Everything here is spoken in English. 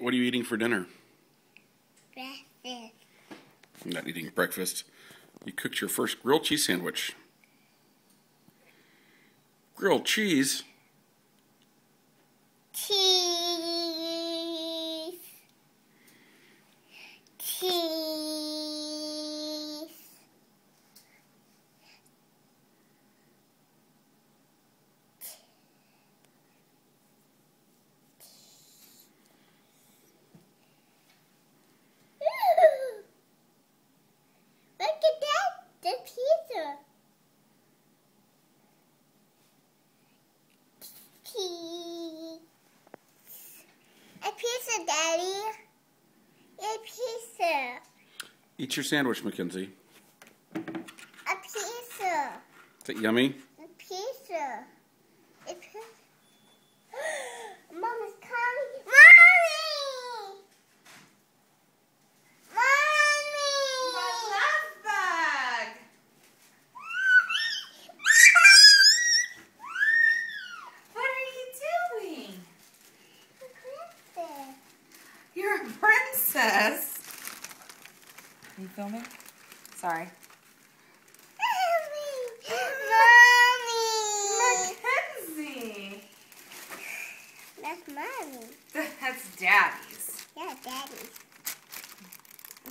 What are you eating for dinner? Breakfast. I'm not eating breakfast. You cooked your first grilled cheese sandwich. Grilled cheese? Cheese. Cheese. Look at that, the pizza. Cheese. A pizza, Daddy. A pizza. Eat your sandwich, Mackenzie. A pizza. Is it yummy? A pizza. A pizza. Mom is coming. Mommy! Mommy! My love bag. What are you doing? You're a princess. Are you filming? Sorry.